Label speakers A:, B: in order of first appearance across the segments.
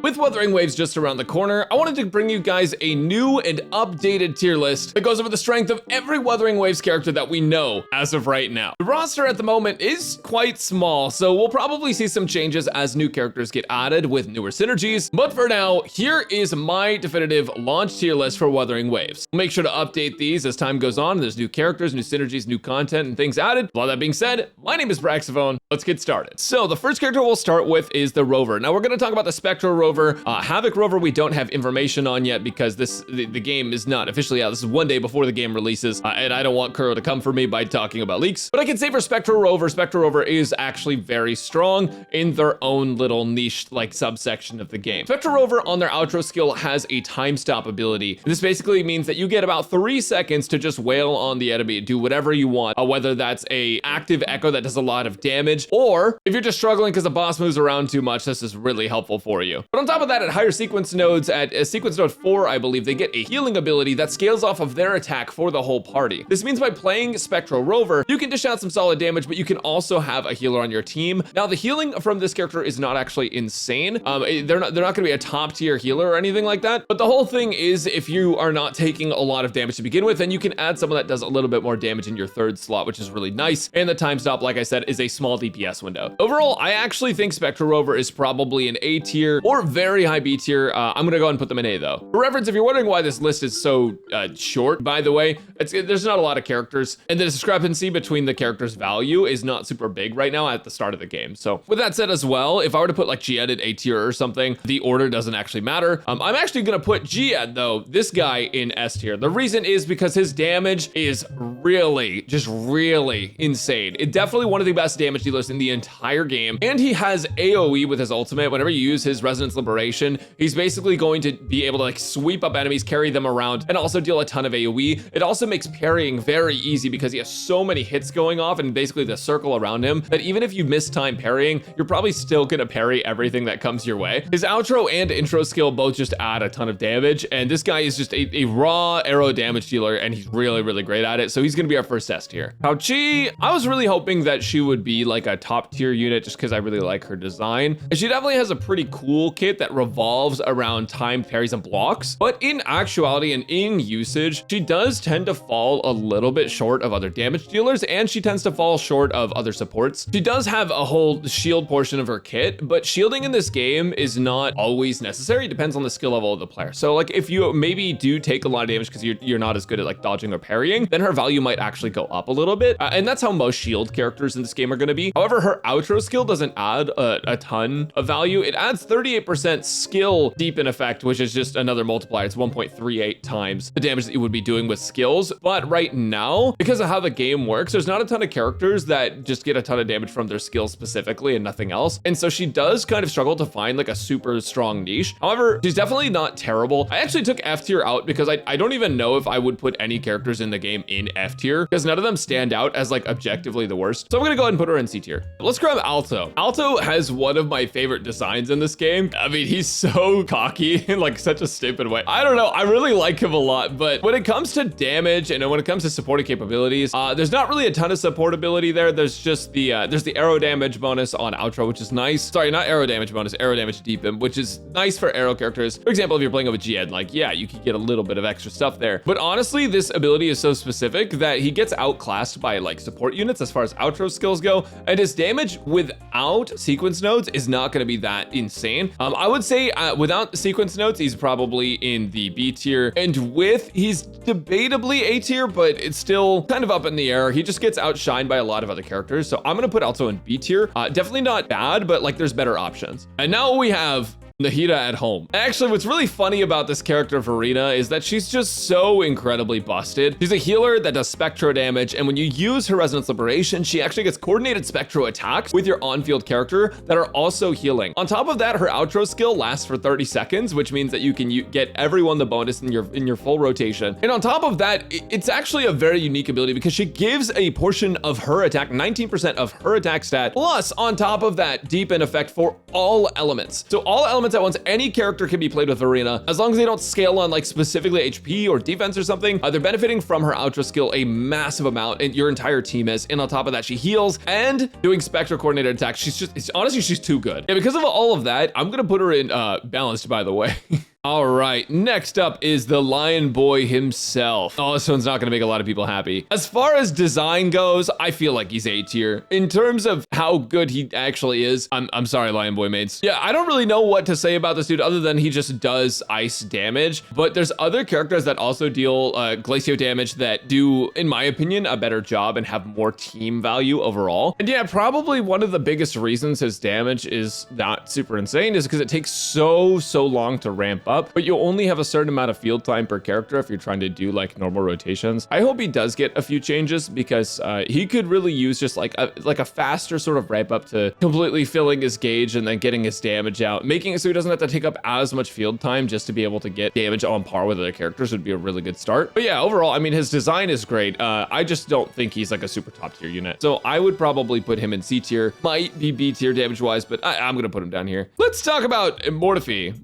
A: With Wuthering Waves just around the corner, I wanted to bring you guys a new and updated tier list that goes over the strength of every Wuthering Waves character that we know as of right now. The roster at the moment is quite small, so we'll probably see some changes as new characters get added with newer synergies, but for now, here is my definitive launch tier list for Wuthering Waves. We'll make sure to update these as time goes on. There's new characters, new synergies, new content, and things added. With all that being said, my name is Braxophone. Let's get started. So the first character we'll start with is the Rover. Now we're going to talk about the Spectro Rover. Havoc Rover we don't have information on yet because the game is not officially out. This is one day before the game releases, and I don't want Kuro to come for me by talking about leaks. But I can say for Spectro Rover is actually very strong in their own little niche like subsection of the game. Spectro Rover on their outro skill has a time stop ability. This basically means that you get about 3 seconds to just wail on the enemy, do whatever you want, whether that's a active echo that does a lot of damage, or if you're just struggling because the boss moves around too much, this is really helpful for you. But on top of that, at higher sequence nodes, at sequence node 4, I believe, they get a healing ability that scales off of their attack for the whole party. This means by playing Spectro Rover, you can dish out some solid damage, but you can also have a healer on your team. Now, the healing from this character is not actually insane. They're not going to be a top tier healer or anything like that. But the whole thing is, if you are not taking a lot of damage to begin with, then you can add someone that does a little bit more damage in your third slot, which is really nice. And the time stop, like I said, is a small DPS window. Overall, I actually think Spectro Rover is probably an A tier or very high B tier. I'm going to go ahead and put them in A though. For reference, if you're wondering why this list is so short, by the way, there's not a lot of characters, and the discrepancy between the character's value is not super big right now at the start of the game. So with that said as well, if I were to put like Jiyan in A tier or something, the order doesn't actually matter. I'm actually going to put Jiyan though, this guy, in S tier. The reason is because his damage is really, just really insane. It's definitely one of the best damage dealers in the entire game, and he has AoE with his ultimate. Whenever you use his Resonance Liberation, he's basically going to be able to like sweep up enemies, carry them around, and also deal a ton of AoE. It also makes parrying very easy because he has so many hits going off and basically the circle around him that even if you miss time parrying, you're probably still gonna parry everything that comes your way. His outro and intro skill both just add a ton of damage, and this guy is just a raw arrow damage dealer, and he's really, really great at it. So he's gonna be our first S tier. Taoqi, I was really hoping that she would be like a top tier unit just because I really like her design. And she definitely has a pretty cool kit that revolves around timed parries and blocks, but in actuality and in usage, she does tend to fall a little bit short of other damage dealers, and she tends to fall short of other supports. She does have a whole shield portion of her kit, but shielding in this game is not always necessary. It depends on the skill level of the player. So like if you maybe do take a lot of damage because you're not as good at like dodging or parrying, then her value might actually go up a little bit. And that's how most shield characters in this game are going to be. However, her outro skill doesn't add a ton of value. It adds 38% skill deepen effect, which is just another multiplier. It's 1.38 times the damage that you would be doing with skills. But right now, because of how the game works, there's not a ton of characters that just get a ton of damage from their skills specifically and nothing else. And so she does kind of struggle to find like a super strong niche. However, she's definitely not terrible. I actually took F tier out because I don't even know if I would put any characters in the game in F tier because none of them stand out as like objectively the worst. So I'm gonna go ahead and put her in C tier. Let's grab Aalto. Aalto has one of my favorite designs in this game. I mean, he's so cocky in like such a stupid way. I don't know. I really like him a lot, but when it comes to damage and when it comes to supporting capabilities, there's not really a ton of support ability there. There's just the arrow damage bonus on outro, which is nice. Sorry, not arrow damage bonus, arrow damage deepen, which is nice for arrow characters. For example, if you're playing with Jiyan, like, yeah, you can get a little bit of extra stuff there. But honestly, this ability is so specific that he gets outclassed by like support units as far as outro skills go, and his damage without sequence nodes is not going to be that insane. I would say without sequence nodes, he's probably in the B tier, and with, he's debatably A tier, but it's still kind of up in the air. He just gets outshined by a lot of other characters. So I'm going to put Aalto in B tier. Definitely not bad, but like there's better options. And now we have Nahida at home. Actually, what's really funny about this character, Verina, is that she's just so incredibly busted. She's a healer that does spectro damage, and when you use her Resonance Liberation, she actually gets coordinated spectro attacks with your on-field character that are also healing. On top of that, her outro skill lasts for 30 seconds, which means that you can get everyone the bonus in your full rotation. And on top of that, it's actually a very unique ability because she gives a portion of her attack, 19% of her attack stat, plus on top of that, deepen effect for all elements. So all elements comments at once, any character can be played with Verina as long as they don't scale on like specifically HP or defense or something. They're benefiting from her outro skill a massive amount, and your entire team is. And on top of that, she heals and doing Spectro coordinated attacks. Honestly, she's too good. Yeah, because of all of that, I'm gonna put her in balanced, by the way. All right, next up is the Lion Boy himself. Oh, this one's not gonna make a lot of people happy. As far as design goes, I feel like he's A tier. In terms of how good he actually is, I'm sorry, Lion Boy mates. Yeah, I don't really know what to say about this dude other than he just does ice damage, but there's other characters that also deal glacio damage that do, in my opinion, a better job and have more team value overall. And yeah, probably one of the biggest reasons his damage is not super insane is because it takes so long to ramp up. But you only have a certain amount of field time per character if you're trying to do like normal rotations. I hope he does get a few changes because he could really use just like a faster sort of ramp up to completely filling his gauge and then getting his damage out, making it so he doesn't have to take up as much field time just to be able to get damage on par with other characters would be a really good start. But yeah, overall, I mean, his design is great. I just don't think he's like a super top tier unit. So I would probably put him in C tier, might be B tier damage wise, but I'm gonna put him down here. Let's talk about Mortefi.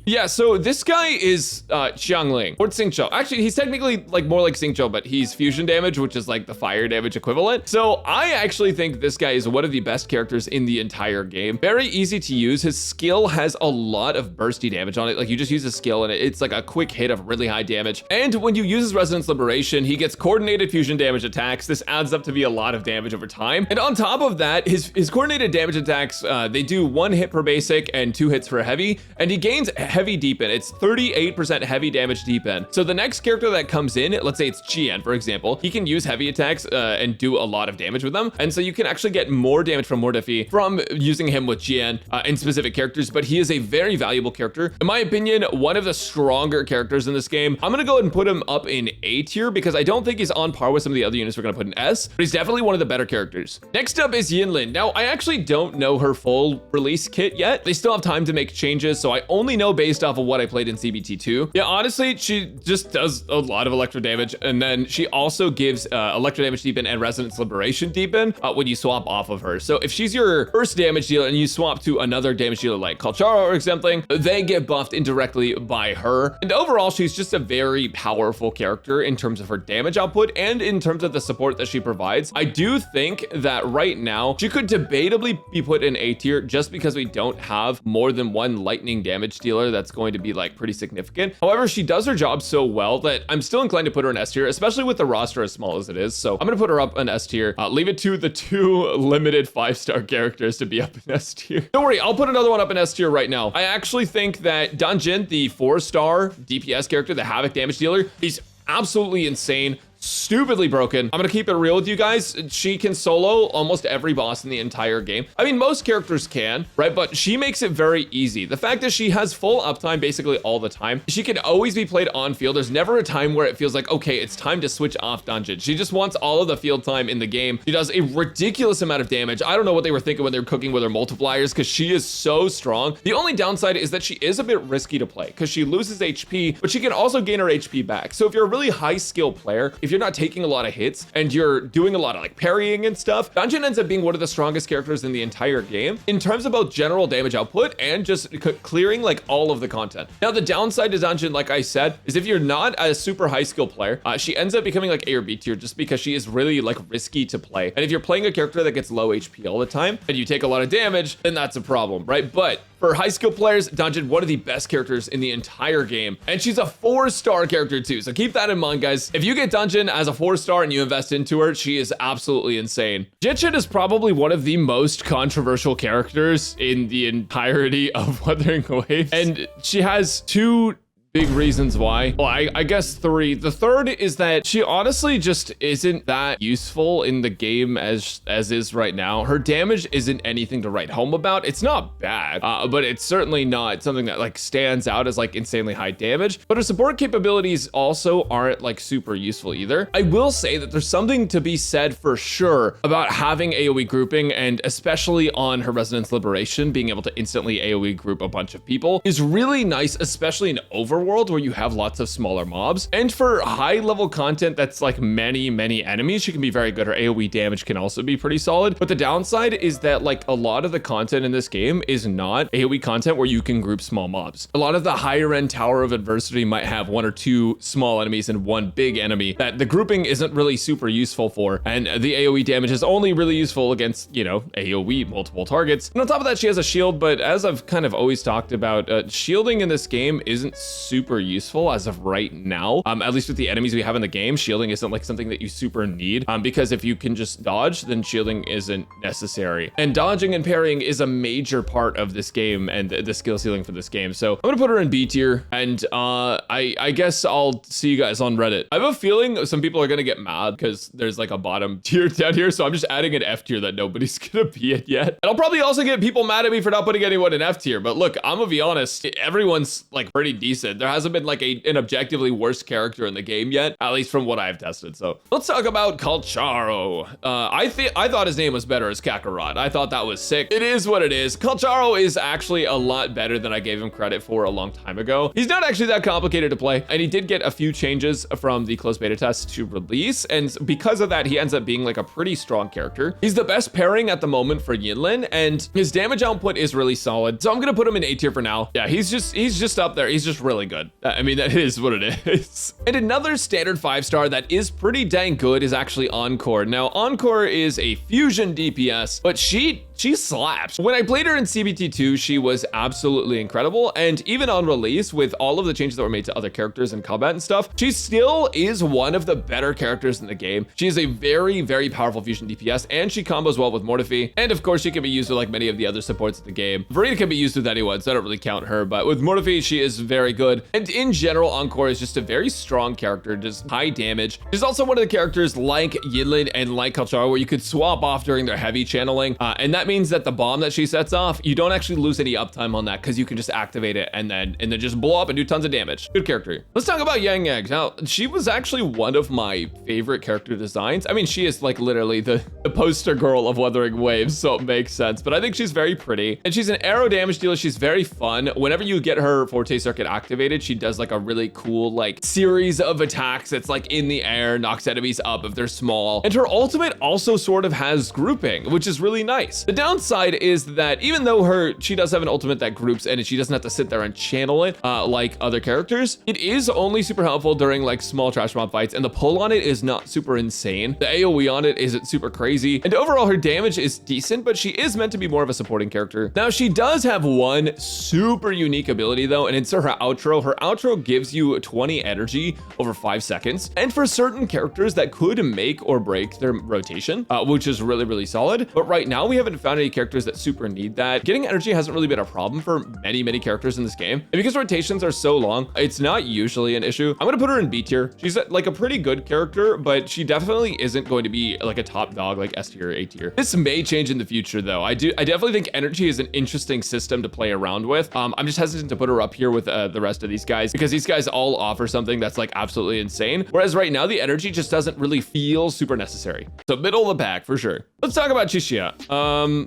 A: Yeah, so this guy is Xiangling or Xingqiu. Actually, he's technically like more like Xingqiu, but he's fusion damage, which is like the fire damage equivalent. So I actually think this guy is one of the best characters in the entire game. Very easy to use. His skill has a lot of bursty damage on it. Like you just use a skill and it's like a quick hit of really high damage. And when you use his Resonance Liberation, he gets coordinated fusion damage attacks. This adds up to be a lot of damage over time. And on top of that, his coordinated damage attacks, they do 1 hit per basic and 2 hits for heavy. And he gains heavy deepen. It's 38% heavy damage deepen. So the next character that comes in, let's say it's Jiyan, for example, he can use heavy attacks and do a lot of damage with them. And so you can actually get more damage from Mortefi from using him with Jiyan in specific characters, but he is a very valuable character. In my opinion, one of the stronger characters in this game. I'm gonna go ahead and put him up in A tier because I don't think he's on par with some of the other units we're gonna put in S, but he's definitely one of the better characters. Next up is Yinlin. Now, I actually don't know her full release kit yet. They still have time to make changes, so I only know based off of what I played in CBT2. Yeah, honestly, she just does a lot of electro damage, and then she also gives electro damage deepen and resonance liberation deepen when you swap off of her. So if she's your first damage dealer and you swap to another damage dealer like Calcharo or something, they get buffed indirectly by her. And overall, she's just a very powerful character in terms of her damage output and in terms of the support that she provides. I do think that right now she could debatably be put in A tier just because we don't have more than one lightning damage dealer that's going to be like pretty significant. However, she does her job so well that I'm still inclined to put her in S tier, especially with the roster as small as it is. So I'm gonna put her up in S tier. Leave it to the 2 limited 5-star characters to be up in S tier. Don't worry, I'll put another one up in S tier right now. I actually think that Danji, the 4-star DPS character, the Havoc damage dealer, he's absolutely insane. Stupidly broken. I'm gonna keep it real with you guys. She can solo almost every boss in the entire game. I mean, most characters can, right? But she makes it very easy. The fact that she has full uptime basically all the time. She can always be played on field. There's never a time where it feels like, okay, it's time to switch off Danji. She just wants all of the field time in the game. She does a ridiculous amount of damage. I don't know what they were thinking when they were cooking with her multipliers because she is so strong. The only downside is that she is a bit risky to play because she loses HP, but she can also gain her HP back. So if you're a really high skill player, if you're not taking a lot of hits and you're doing a lot of like parrying and stuff, Danji ends up being one of the strongest characters in the entire game in terms of both general damage output and just clearing like all of the content. Now, the downside to Danji, like I said, is if you're not a super high skill player, she ends up becoming like A or B tier just because she is really like risky to play. And if you're playing a character that gets low HP all the time and you take a lot of damage, then that's a problem, right? But for high skill players, Danji, one of the best characters in the entire game. And she's a 4-star character too. So keep that in mind, guys. If you get Danji as a 4-star and you invest into her, she is absolutely insane. Genshin is probably one of the most controversial characters in the entirety of Wuthering Waves. And she has 2 big reasons why. Well, I guess 3. The third is that she honestly just isn't that useful in the game as is right now. Her damage isn't anything to write home about. It's not bad, but it's certainly not something that like stands out as like insanely high damage. But her support capabilities also aren't like super useful either. I will say that there's something to be said for sure about having AoE grouping, and especially on her Resonance Liberation, being able to instantly AoE group a bunch of people is really nice, especially in Overwatch, world where you have lots of smaller mobs. And for high level content that's like many enemies, she can be very good. Her AoE damage can also be pretty solid. But the downside is that like a lot of the content in this game is not AoE content where you can group small mobs. A lot of the higher end Tower of Adversity might have 1 or 2 small enemies and 1 big enemy that the grouping isn't really super useful for. And the AoE damage is only really useful against, you know, AoE multiple targets. And on top of that, she has a shield, but as I've kind of always talked about, shielding in this game isn't super useful as of right now. At least with the enemies we have in the game, shielding isn't like something that you super need, because if you can just dodge, then shielding isn't necessary. And dodging and parrying is a major part of this game and the skill ceiling for this game. So I'm gonna put her in B tier, and I guess I'll see you guys on Reddit. I have a feeling some people are gonna get mad because there's like a bottom tier down here, so I'm just adding an F tier that nobody's gonna be in yet. And I'll probably also get people mad at me for not putting anyone in F tier, but look, I'm gonna be honest, everyone's like pretty decent. There hasn't been like an objectively worse character in the game yet, at least from what I've tested. So let's talk about Calcharo. I thought his name was better as Kakarot. I thought that was sick. It is what it is. Calcharo is actually a lot better than I gave him credit for a long time ago. He's not actually that complicated to play, and he did get a few changes from the closed beta test to release, and because of that, he ends up being like a pretty strong character. He's the best pairing at the moment for Yinlin, and his damage output is really solid. So I'm gonna put him in A tier for now. Yeah, he's just up there. He's just really good. I mean, that is what it is. And another standard 5-star that is pretty dang good is actually Encore. Now, Encore is a fusion DPS, but she slaps. When I played her in CBT2, she was absolutely incredible. And even on release, with all of the changes that were made to other characters and combat and stuff, she still is one of the better characters in the game. She is a very powerful fusion DPS, and she combos well with Mortefi. And of course, she can be used with like many of the other supports of the game. Verina can be used with anyone, so I don't really count her, but with Mortefi, she is very good. And in general, Encore is just a very strong character, just high damage. She's also one of the characters like Yinlin and like Calcharo where you could swap off during their heavy channeling, and that means that the bomb that she sets off, you don't actually lose any uptime on that because you can just activate it and then just blow up and do tons of damage. Good character. Let's talk about Yangyang. Now, she was actually one of my favorite character designs. I mean, she is like literally the poster girl of Wuthering Waves, so it makes sense, but I think she's very pretty, and she's an arrow damage dealer. She's very fun. Whenever you get her Forte Circuit activated, she does like a really cool like series of attacks that's like in the air, knocks enemies up if they're small, and her ultimate also sort of has grouping, which is really nice. The downside is that even though she does have an ultimate that groups and she doesn't have to sit there and channel it like other characters, it is only super helpful during like small trash mob fights, and the pull on it is not super insane. The AoE on it isn't super crazy, and overall her damage is decent, but she is meant to be more of a supporting character. Now, she does have one super unique ability though, and it's her outro. Her outro gives you 20 energy over 5 seconds, and for certain characters that could make or break their rotation, which is really solid. But right now we haven't found any characters that super need that. Getting energy hasn't really been a problem for many characters in this game, and because rotations are so long, it's not usually an issue. I'm gonna put her in B tier. She's like a pretty good character, but she definitely isn't going to be like a top dog like S tier or A tier. This may change in the future though. I definitely think energy is an interesting system to play around with. I'm just hesitant to put her up here with the rest of these guys because these guys all offer something that's like absolutely insane, whereas right now the energy just doesn't really feel super necessary. So middle of the pack for sure. Let's talk about Chixia.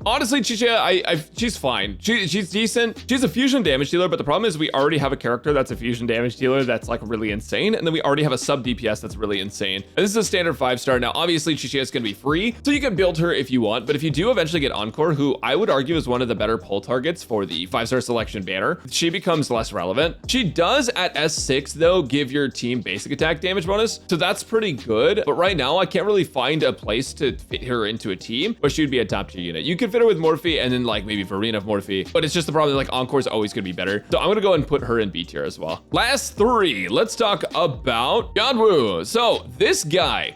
A: Honestly, Chixia, she's fine. She's decent. She's a fusion damage dealer, but the problem is we already have a character that's a fusion damage dealer that's like really insane, and then we already have a sub DPS that's really insane. And this is a standard 5-star. Now, obviously, Chixia is going to be free, so you can build her if you want, but if you do eventually get Encore, who I would argue is one of the better pull targets for the 5-star selection banner, she becomes less relevant. She does at S6 though give your team basic attack damage bonus, so that's pretty good, but right now I can't really find a place to fit her into a team where she would be a top tier unit. You could fit her with Morphe and then like maybe Verina of Morphe, but it's just the problem like Encore is always going to be better, so I'm going to go and put her in B tier as well. Last 3, let's talk about Yuanwu. So this guy,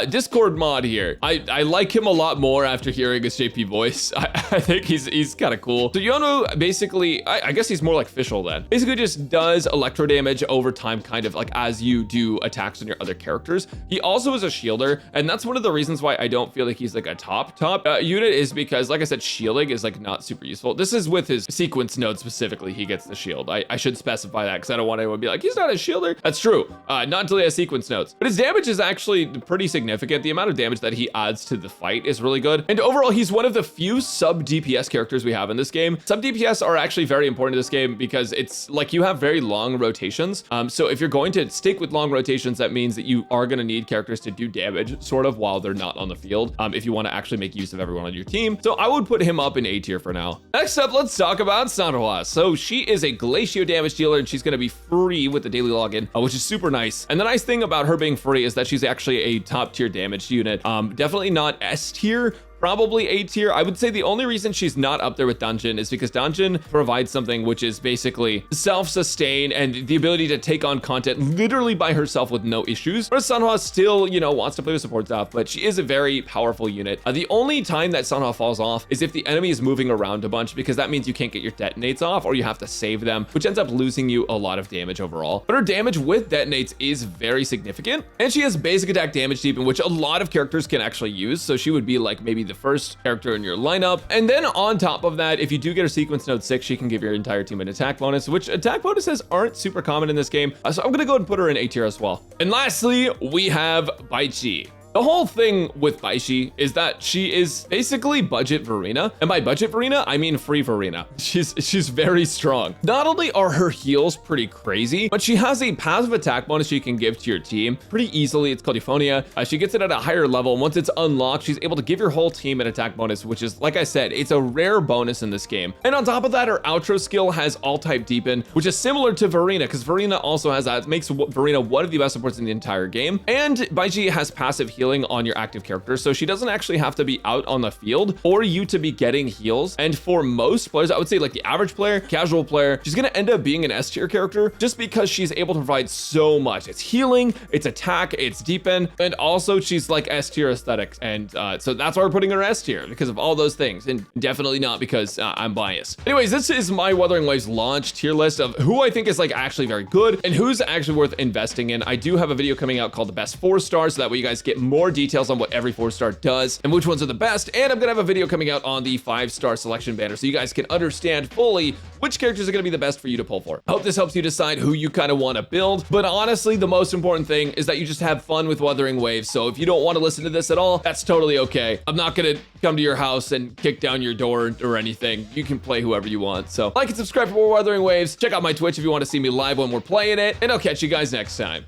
A: Discord mod here, I like him a lot more after hearing his JP voice. I think he's kind of cool. So Yuanwu basically, I guess he's more like Fischl then. Basically just does electro damage over time, kind of like as you do attacks on your other characters. He also is a shielder, and that's one of the reasons why I don't feel like he's like a top unit is because, like I said, shielding is like not super useful. This is with his sequence node specifically, he gets the shield. I should specify that because I don't want anyone to be like, he's not a shielder. That's true, not until he has sequence nodes. But his damage is actually pretty significant. The amount of damage that he adds to the fight is really good. And overall, he's one of the few sub DPS characters we have in this game. Sub DPS are actually very important to this game because it's like you have very long rotations. So if you're going to stick with long rotations, that means that you are going to need characters to do damage sort of while they're not on the field, if you want to actually make use of everyone on your team. So I would put him up in A tier for now. Next up, let's talk about Sanhua. So she is a glacio damage dealer and she's going to be free with the daily login, which is super nice. And the nice thing about her being free is that she's actually a top tier damage unit. Definitely not S tier, probably A tier. I would say the only reason she's not up there with Danjin is because Danjin provides something which is basically self-sustain and the ability to take on content literally by herself with no issues. Whereas Sanhua still, you know, wants to play with support stuff, but she is a very powerful unit. The only time that Sanhua falls off is if the enemy is moving around a bunch, because that means you can't get your detonates off or you have to save them, which ends up losing you a lot of damage overall. But her damage with detonates is very significant, and she has basic attack damage deepen, which a lot of characters can actually use. So she would be like maybe the first character in your lineup. And then on top of that, if you do get her sequence node 6, she can give your entire team an attack bonus, which attack bonuses aren't super common in this game. So I'm gonna go ahead and put her in A tier as well. And lastly, we have Baizhi. The whole thing with Baizhi is that she is basically budget Verina. And by budget Verina, I mean free Verina. She's very strong. Not only are her heals pretty crazy, but she has a passive attack bonus she can give to your team pretty easily. It's called Euphonia. She gets it at a higher level. And once it's unlocked, she's able to give your whole team an attack bonus, which is, like I said, it's a rare bonus in this game. And on top of that, her outro skill has all type deepen, which is similar to Verina, because Verina also has that. It makes Verina one of the best supports in the entire game. And Baizhi has passive healing on your active character, so she doesn't actually have to be out on the field for you to be getting heals. And for most players, I would say like the average player, casual player, she's gonna end up being an S tier character just because she's able to provide so much. It's healing, it's attack, it's deepen, and also she's like S tier aesthetics. And so that's why we're putting her S tier, because of all those things, and definitely not because I'm biased. Anyways, this is my Wuthering Waves launch tier list of who I think is like actually very good and who's actually worth investing in. I do have a video coming out called the best 4-star, so that way you guys get more details on what every 4-star does and which ones are the best. And I'm gonna have a video coming out on the 5-star selection banner, so you guys can understand fully which characters are gonna be the best for you to pull for. I hope this helps you decide who you kind of want to build. But honestly, the most important thing is that you just have fun with Wuthering Waves. So if you don't want to listen to this at all, that's totally okay. I'm not gonna come to your house and kick down your door or anything. You can play whoever you want. So like and subscribe for more Wuthering Waves. Check out my Twitch if you want to see me live when we're playing it, and I'll catch you guys next time.